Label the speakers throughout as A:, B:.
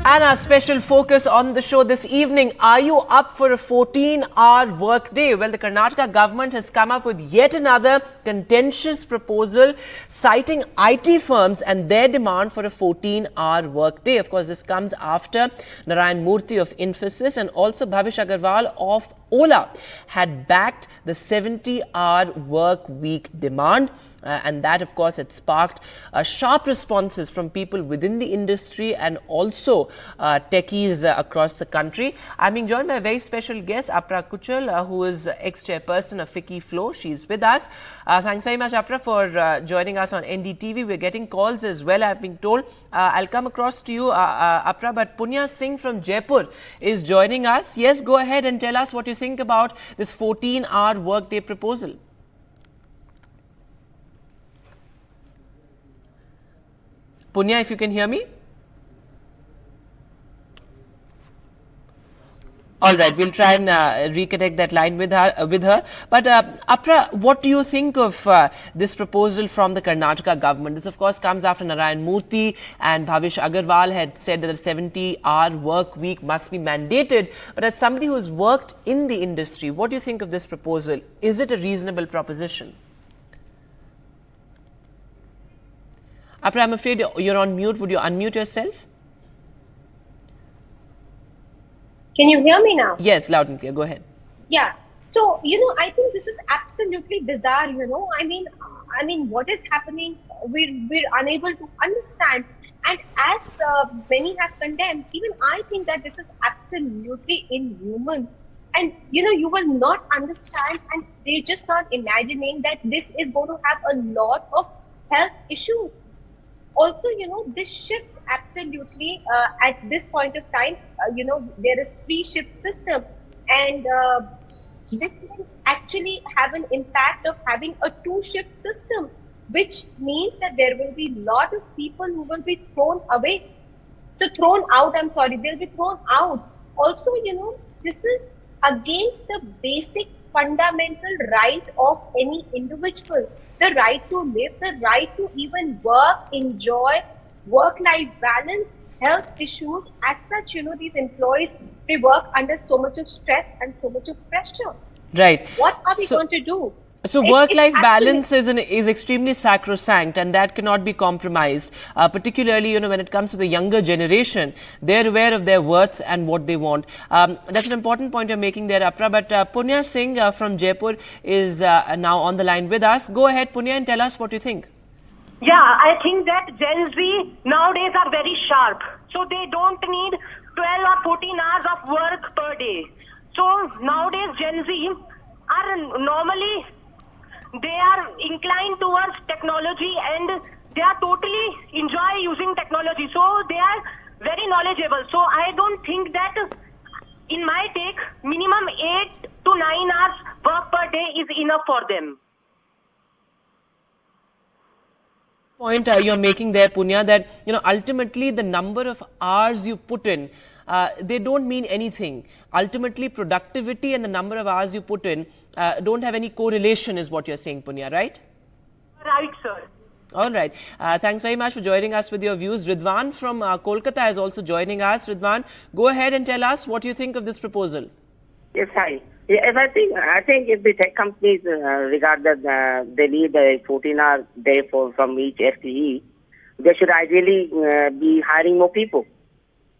A: And our special focus on the show this evening, are you up for a 14-hour workday? Well, the Karnataka government has come up with yet another contentious proposal citing IT firms and their demand for a 14-hour workday. Of course, this comes after Narayan Murthy of Infosys and also Bhavish Agarwal of Ola had backed the 70-hour work week demand. And that, of course, had sparked sharp responses from people within the industry and also techies across the country. I'm being joined by a very special guest, Apra Kuchal, who is ex-chairperson of FICCI Flow. She's with us. Thanks very much, Apra, for joining us on NDTV. We're getting calls as well, I've been told. I'll come across to you, Apra, but Punya Singh from Jaipur is joining us. Yes, go ahead and tell us what you think about this 14-hour workday proposal. Punya, if you can hear me? All right, we'll try and reconnect that line with her. But Apra, what do you think of this proposal from the Karnataka government? This, of course, comes after Narayan Murthy and Bhavish Agarwal had said that a 70-hour work week must be mandated. But as somebody who's worked in the industry, what do you think of this proposal? Is it a reasonable proposition? Apra, I'm afraid you're on mute. Would you unmute yourself?
B: Can you hear me now?
A: Yes, loud and clear. Go ahead.
B: Yeah. So, I think this is absolutely bizarre, I mean, what is happening, we're unable to understand. And as many have condemned, even I think that this is absolutely inhuman. And, you will not understand and they're just not imagining that this is going to have a lot of health issues. Also, this shift absolutely at this point of time, there is 3-shift system and this will actually have an impact of having a 2-shift system, which means that there will be a lot of people who will be thrown out, they'll be thrown out. Also, this is against the basic fundamental right of any individual. The right to live, the right to even work, enjoy, work-life balance, health issues. As such, these employees, they work under so much of stress and so much of pressure.
A: Right.
B: What are we going to do?
A: So work-life balance is extremely sacrosanct and that cannot be compromised, particularly, when it comes to the younger generation. They're aware of their worth and what they want. That's an important point you're making there, Apra. But Punya Singh from Jaipur is now on the line with us. Go ahead, Punya, and tell us what you think.
C: Yeah, I think that Gen Z nowadays are very sharp. So they don't need 12 or 14 hours of work per day. So nowadays Gen Z are normally, they are inclined towards technology and they are totally enjoy using technology. So they are very knowledgeable. So I don't think that, in my take, minimum 8 to 9 hours work per day is enough for them.
A: Point you're making there, Punya, that ultimately the number of hours you put in, they don't mean anything. Ultimately, productivity and the number of hours you put in don't have any correlation, is what you're saying, Punya, right?
C: Right, sir.
A: All right. Thanks very much for joining us with your views. Ridwan from Kolkata is also joining us. Ridwan, go ahead and tell us what you think of this proposal.
D: Yes, hi. Yes, I think if the tech companies regard that they need a 14-hour day from each FTE, they should ideally be hiring more people.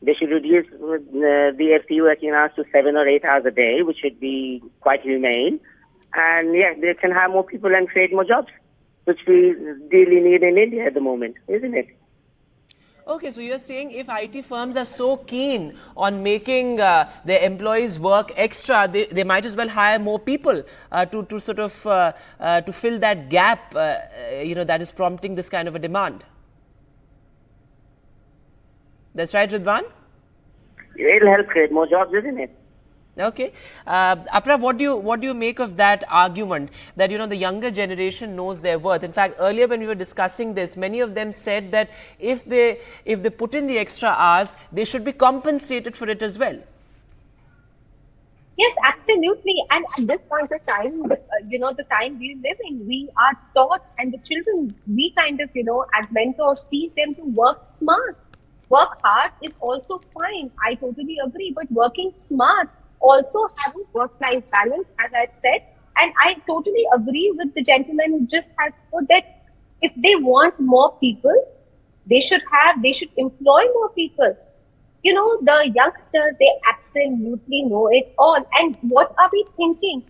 D: They should reduce the FTE working hours to 7 or 8 hours a day, which should be quite humane. And yeah, they can hire more people and create more jobs, which we really need in India at the moment, isn't it?
A: Okay, so you're saying if IT firms are so keen on making their employees work extra, they might as well hire more people to sort of to fill that gap, that is prompting this kind of a demand. That's right, Ridwan?
D: It'll help create more jobs, isn't it?
A: Okay. Apra, what do you make of that argument that, the younger generation knows their worth? In fact, earlier when we were discussing this, many of them said that if they put in the extra hours, they should be compensated for it as well.
B: Yes, absolutely. And at this point of time, the time we live in, we are taught, and the children, we kind of, as mentors, teach them to work smart. work hard is also fine. I totally agree. But working smart, also having work-life balance, as I said, and I totally agree with the gentleman who just had said that if they want more people, they should employ more people. You know, the youngsters, they absolutely know it all. And what are we thinking?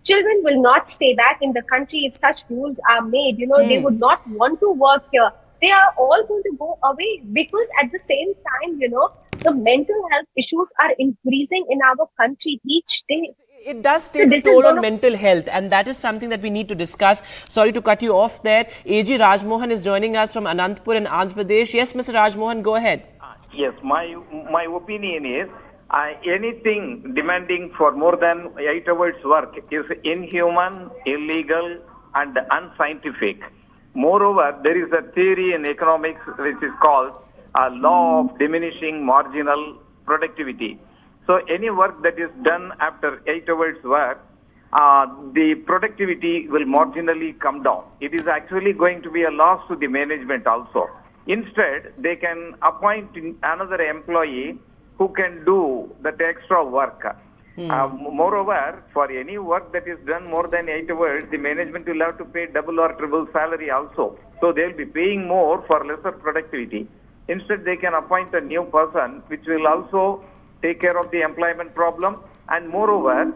B: Children will not stay back in the country if such rules are made. You know, they would not want to work here. They are all going to go away because at the same time, you know, the mental health issues are increasing in our country each day.
A: It does
B: So
A: take a
B: this is
A: toll
B: going
A: on
B: to
A: mental health, and that is something that we need to discuss. Sorry to cut you off there. AG Rajmohan is joining us from Anantapur in Andhra Pradesh. Yes, Mr. Rajmohan, go ahead.
E: Yes, my opinion is anything demanding for more than 8 hours work is inhuman, illegal, and unscientific. Moreover, there is a theory in economics which is called a law of diminishing marginal productivity. So any work that is done after 8 hours work, the productivity will marginally come down. It is actually going to be a loss to the management also. Instead, they can appoint another employee who can do that extra work. Moreover, for any work that is done more than 8 hours, the management will have to pay double or triple salary also. So they will be paying more for lesser productivity. Instead, they can appoint a new person which will also take care of the employment problem. And moreover,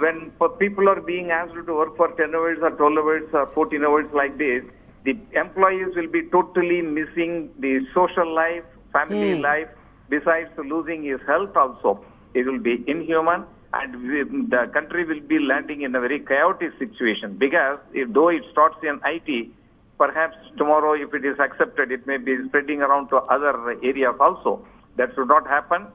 E: when people are being asked to work for 10 hours or 12 hours or 14 hours like this, the employees will be totally missing the social life, family life, besides losing his health also. It will be inhuman, and the country will be landing in a very chaotic situation, because though it starts in IT, perhaps tomorrow, if it is accepted, it may be spreading around to other areas also. That should not happen.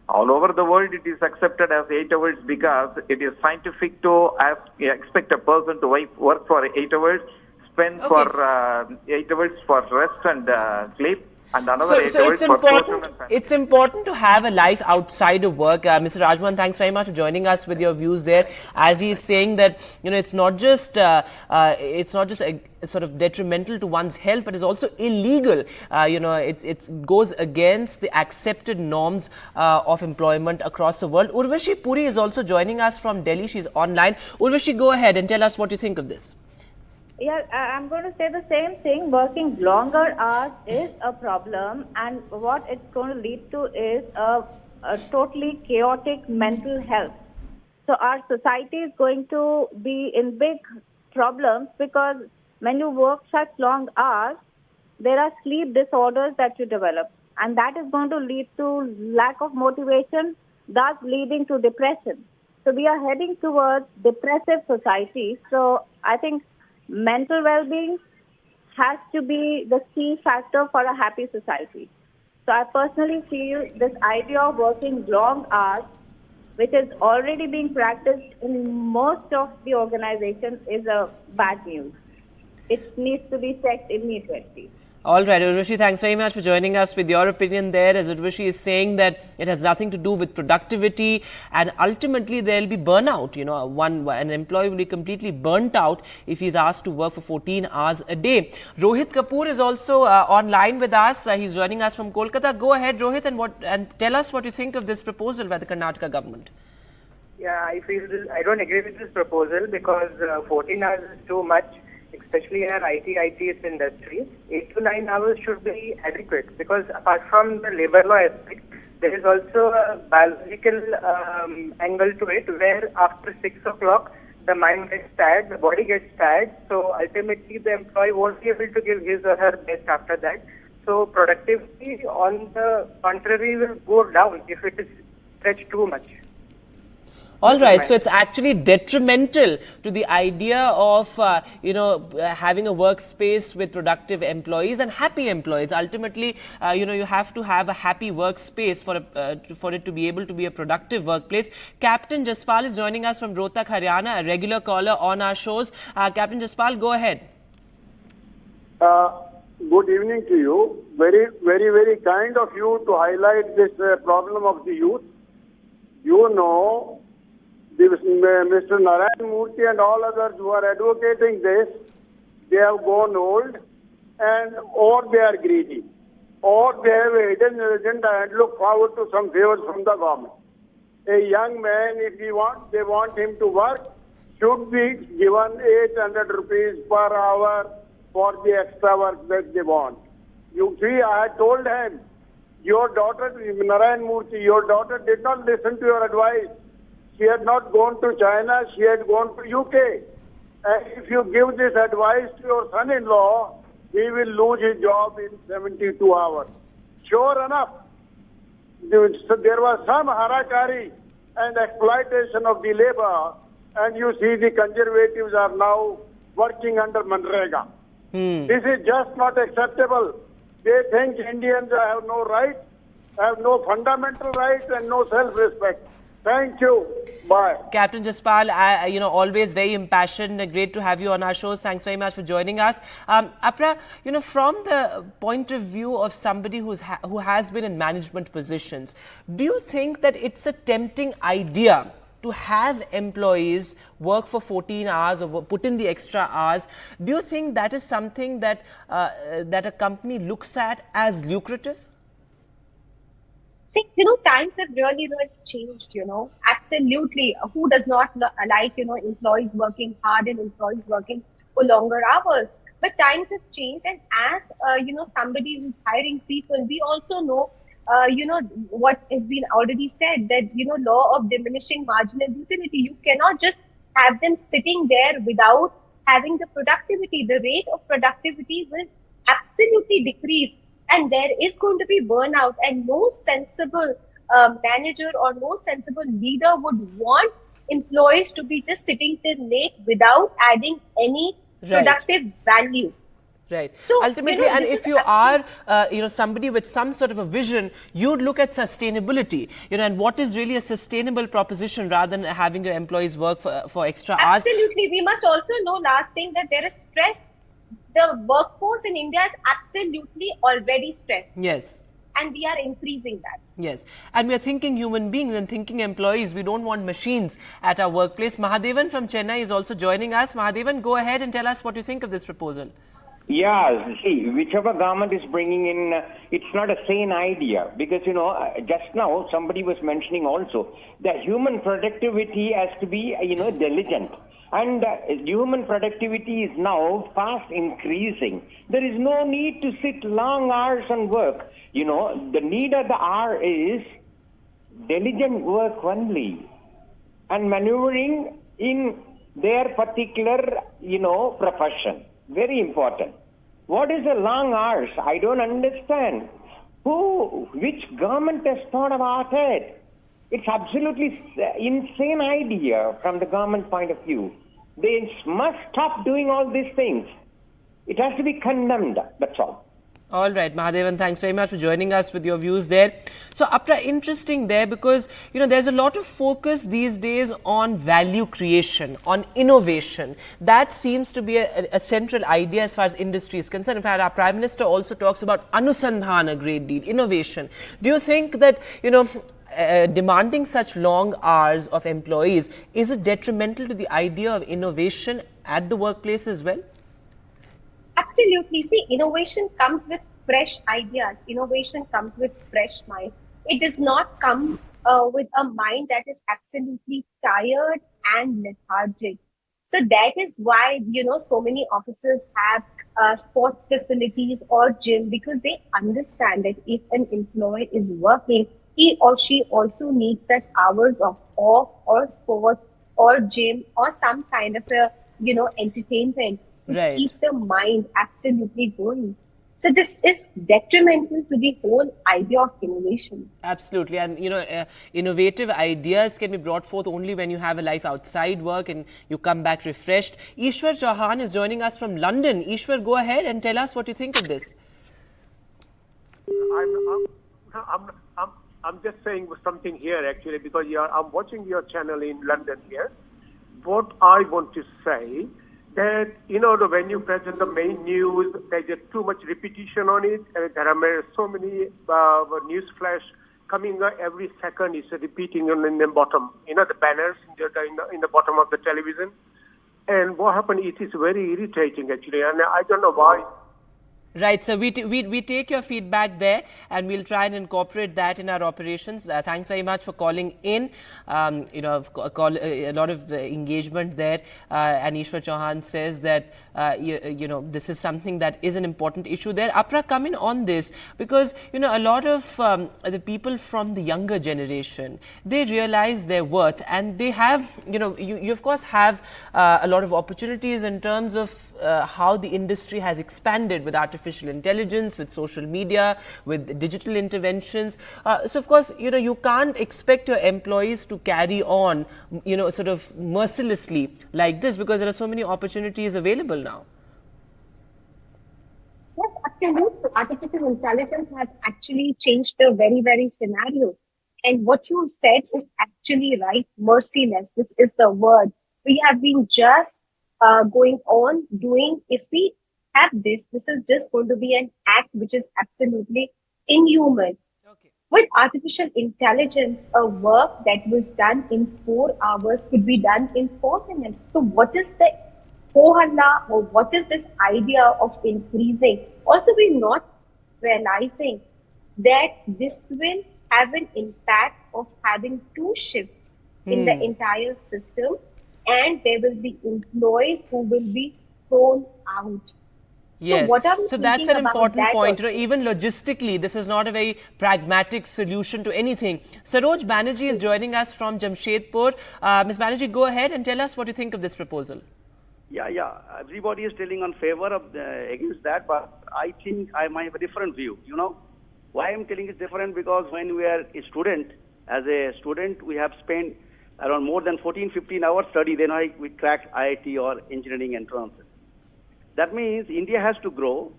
E: All over the world, it is accepted as 8 hours because it is scientific to expect a person to work for 8 hours, spend for 8 hours for rest and sleep, and another 8 hours for social and family.
A: It's important to have a life outside of work. Mr. Rajman, thanks very much for joining us with your views there. As he's saying that, you know, it's not just sort of detrimental to one's health, but it's also illegal. You know, it goes against the accepted norms of employment across the world. Urvashi Puri is also joining us from Delhi. She's online. Urvashi, go ahead and tell us what you think of this.
F: Yeah, I'm going to say the same thing. Working longer hours is a problem, and what it's going to lead to is a totally chaotic mental health. So our society is going to be in big problems, because when you work such long hours, there are sleep disorders that you develop, and that is going to lead to lack of motivation, thus leading to depression. So we are heading towards depressive society. So I think mental well-being has to be the key factor for a happy society. So I personally feel this idea of working long hours, which is already being practiced in most of the organizations, is a bad news. It needs to be checked immediately.
A: All right, Urvashi, thanks very much for joining us with your opinion there. As Urvashi is saying that it has nothing to do with productivity, and ultimately there will be burnout. You know, an employee will be completely burnt out if he's asked to work for 14 hours a day. Rohit Kapoor is also online with us. He's joining us from Kolkata. Go ahead, Rohit, and tell us what you think of this proposal by the Karnataka government.
G: Yeah, I don't agree with this proposal, because 14 hours is too much, especially in our ITS industry. 8 to 9 hours should be adequate, because apart from the labor law aspect, there is also a biological angle to it, where after 6 o'clock, the mind gets tired, the body gets tired, so ultimately the employee won't be able to give his or her best after that. So productivity, on the contrary, will go down if it is stretched too much.
A: All right, so it's actually detrimental to the idea of, having a workspace with productive employees and happy employees. Ultimately, you have to have a happy workspace for it to be able to be a productive workplace. Captain Jaspal is joining us from Rohtak, Haryana, a regular caller on our shows. Captain Jaspal, go ahead.
H: Good evening to you. Very, very, very kind of you to highlight this problem of the youth. You know, Mr. Narayan Murthy and all others who are advocating this, they have gone old or they are greedy. or they have a hidden agenda and look forward to some favors from the government. A young man, if they want him to work, should be given 800 rupees per hour for the extra work that they want. You see, I told him, your daughter, Narayan Murthy, your daughter did not listen to your advice. She had not gone to China, she had gone to UK. And if you give this advice to your son-in-law, he will lose his job in 72 hours. Sure enough, there was some harakari and exploitation of the labor, and you see the conservatives are now working under Manrega. This is just not acceptable. They think Indians have no rights, have no fundamental rights and no self-respect. Thank you. Bye.
A: Captain Jaspal, always very impassioned. Great to have you on our show. Thanks very much for joining us. Apra, from the point of view of somebody who has been in management positions, do you think that it's a tempting idea to have employees work for 14 hours or put in the extra hours? Do you think that is something that that a company looks at as lucrative?
B: See, times have really changed, Absolutely. Who does not like, employees working hard and employees working for longer hours? But times have changed. And as, somebody who's hiring people, we also know, what has been already said, that, law of diminishing marginal utility. You cannot just have them sitting there without having the productivity. The rate of productivity will absolutely decrease. And there is going to be burnout, and no sensible manager or no sensible leader would want employees to be just sitting till late without adding any productive value.
A: Right.
B: So,
A: ultimately, and if you are, somebody with some sort of a vision, you'd look at sustainability, and what is really a sustainable proposition rather than having your employees work for extra hours.
B: Absolutely. We must also know, last thing, that there is stress. The workforce in India is absolutely already stressed.
A: Yes.
B: And we are increasing that.
A: Yes. And we are thinking human beings and thinking employees. We don't want machines at our workplace. Mahadevan from Chennai is also joining us. Mahadevan, go ahead and tell us what you think of this proposal.
I: Yeah, see, whichever government is bringing in, it's not a sane idea because, just now somebody was mentioning also that human productivity has to be, diligent. And human productivity is now fast increasing. There is no need to sit long hours and work. The need of the hour is diligent work only and maneuvering in their particular, profession. Very important. What is the long hours? I don't understand. Which government has thought about it? It's absolutely insane idea from the government point of view. They must stop doing all these things. It has to be condemned. That's all.
A: All right, Mahadevan, thanks very much for joining us with your views there. So, Apra, interesting there because, there's a lot of focus these days on value creation, on innovation. That seems to be a central idea as far as industry is concerned. In fact, our Prime Minister also talks about Anusandhan a great deal, innovation. Do you think that, demanding such long hours of employees, is it detrimental to the idea of innovation at the workplace as well?
B: Absolutely. See, innovation comes with fresh ideas. Innovation comes with fresh mind. It does not come with a mind that is absolutely tired and lethargic. So that is why, so many offices have sports facilities or gym, because they understand that if an employee is working, he or she also needs that hours of off or sports or gym or some kind of a, entertainment to keep the mind absolutely going. So this is detrimental to the whole idea of innovation.
A: Absolutely. And, innovative ideas can be brought forth only when you have a life outside work and you come back refreshed. Ishwar Chauhan is joining us from London. Ishwar, go ahead and tell us what you think of this.
J: I'm just saying something here actually because I'm watching your channel in London here. What I want to say that, when you present the main news, there's too much repetition on it. There are so many news flash coming every second is repeating in the bottom, the banners in the bottom of the television. And what happened, it is very irritating actually. And I don't know why
A: Right, so we take your feedback there and we'll try and incorporate that in our operations. Thanks very much for calling in. A lot of engagement there. And Ishwar Chauhan says that, this is something that is an important issue there. Apra, come in on this because, a lot of the people from the younger generation, they realize their worth and they have, you of course have a lot of opportunities in terms of how the industry has expanded with artificial intelligence, with social media, with digital interventions. So, of course, you can't expect your employees to carry on, sort of mercilessly like this because there are so many opportunities available now.
B: Yes, absolutely. Artificial intelligence has actually changed the very, very scenario. And what you said is actually right. Merciless. This is the word. We have been just going on doing. If we have this is just going to be an act which is absolutely inhuman.
A: Okay.
B: With artificial intelligence, a work that was done in 4 hours could be done in 4 minutes. So what is the ho-halla or what is this idea of increasing? Also, we're not realizing that this will have an impact of having 2 shifts in the entire system, and there will be employees who will be thrown out.
A: Yes, so that's an important point.
B: Also?
A: Even logistically, this is not a very pragmatic solution to anything. Saroj Banerjee is joining us from Jamshedpur. Ms. Banerjee, go ahead and tell us what you think of this proposal.
K: Yeah. Everybody is telling on favor of against that, but I think I might have a different view. Why I'm telling it's different? Because when we are a student, as a student, we have spent around more than 14-15 hours study. Then we cracked IIT or engineering entrance. That means India has to grow.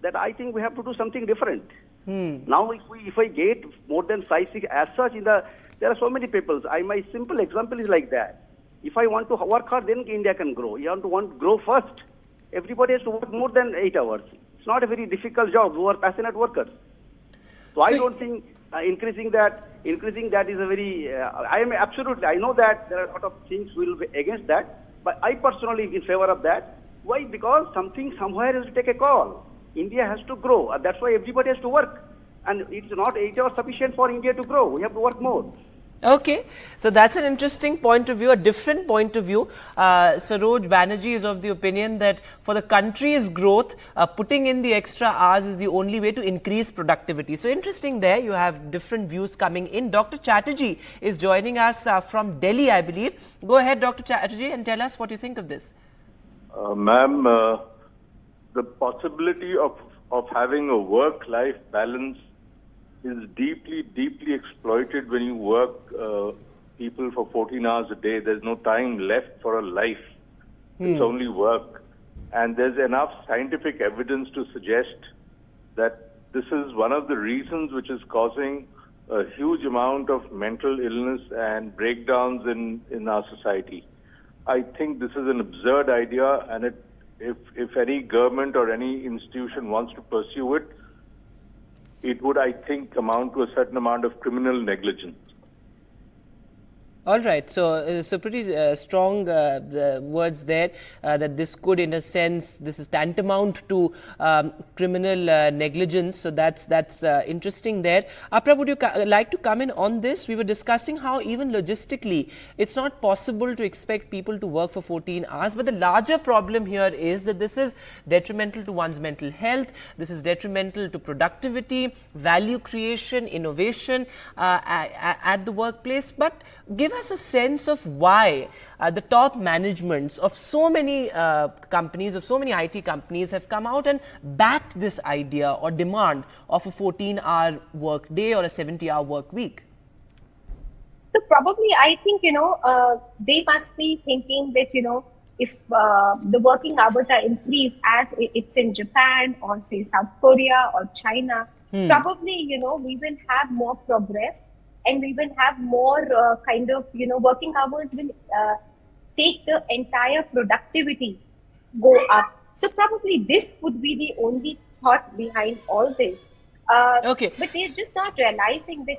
K: That I think we have to do something different. Now, if I get more than 5-6 as such there are so many people. My simple example is like that. If I want to work hard, then India can grow. You have to grow first. Everybody has to work more than 8 hours. It's not a very difficult job. We are passionate workers. So I don't think increasing that is a very. I know that there are a lot of things will be against that, but I personally in favor of that. Why? Because something somewhere has to take a call. India has to grow. That's why everybody has to work. And it's not 8 hours sufficient for India to grow. We have to work more.
A: Okay, so that's an interesting point of view, a different point of view. Saroj Banerjee is of the opinion that for the country's growth, putting in the extra hours is the only way to increase productivity. So interesting there, you have different views coming in. Dr. Chatterjee is joining us from Delhi, I believe. Go ahead, Dr. Chatterjee, and tell us what you think of this.
L: Ma'am, the possibility of having a work-life balance is deeply exploited when you work people for 14 hours a day. There's no time left for a life. It's only work. And there's enough scientific evidence to suggest that this is one of the reasons which is causing a huge amount of mental illness and breakdowns in our society. I think this is an absurd idea, and if any government or any institution wants to pursue it, it would, I think, amount to a certain amount of criminal negligence.
A: All right, so pretty strong words there that this could, in a sense, this is tantamount to criminal negligence. So that's interesting there. Apra, would you like to come in on this? We were discussing how even logistically, it's not possible to expect people to work for 14 hours. But the larger problem here is that this is detrimental to one's mental health. This is detrimental to productivity, value creation, innovation at the workplace. But give us a sense of why the top managements of so many companies, of so many IT companies have come out and backed this idea or demand of a 14-hour work day or a 70-hour work week.
B: So probably I think, they must be thinking that, if the working hours are increased as it's in Japan or say South Korea or China, probably, we will have more progress. And we will have more working hours will take the entire productivity go up. So probably this would be the only thought behind all this.
A: Okay.
B: But they're just not realizing that,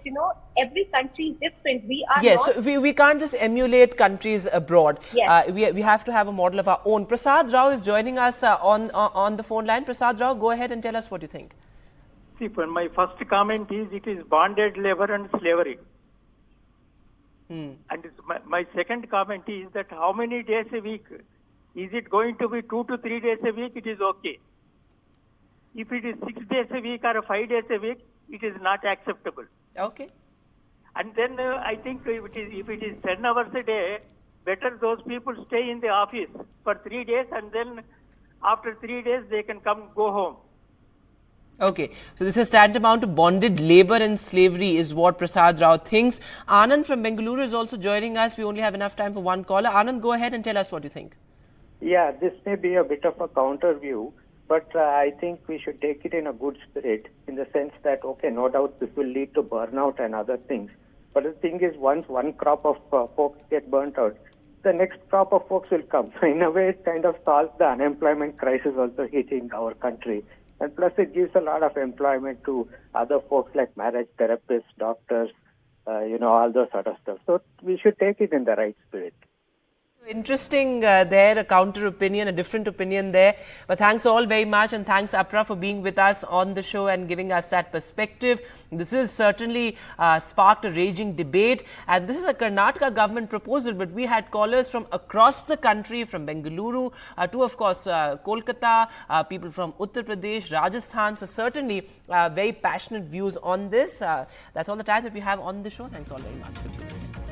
B: every country is different. We are
A: Yes,
B: not.
A: so we can't just emulate countries abroad.
B: Yes.
A: We have to have a model of our own. Prasad Rao is joining us on the phone line. Prasad Rao, go ahead and tell us what you think.
M: See, my first comment is it is bonded labor and slavery. And my second comment is that how many days a week? Is it going to be 2 to 3 days a week? It is okay. If it is 6 days a week or 5 days a week, it is not acceptable.
A: Okay.
M: And then I think if it is 10 hours a day, better those people stay in the office for 3 days, and then after 3 days they can go home.
A: Okay, so this is tantamount to bonded labor and slavery is what Prasad Rao thinks. Anand from Bengaluru is also joining us. We only have enough time for one caller. Anand, go ahead and tell us what you think.
N: Yeah, this may be a bit of a counter view, but I think we should take it in a good spirit, in the sense that, okay, no doubt this will lead to burnout and other things. But the thing is, once one crop of folks get burnt out, the next crop of folks will come. So in a way, it kind of solves the unemployment crisis also hitting our country. And plus, it gives a lot of employment to other folks like marriage therapists, doctors, all those sort of stuff. So we should take it in the right spirit.
A: Interesting there, a counter opinion, a different opinion there. But thanks all very much, and thanks Apra for being with us on the show and giving us that perspective. This has certainly sparked a raging debate, and this is a Karnataka government proposal, but we had callers from across the country, from Bengaluru to, of course, Kolkata, people from Uttar Pradesh, Rajasthan. So certainly very passionate views on this. That's all the time that we have on the show. Thanks all very much for tuning in.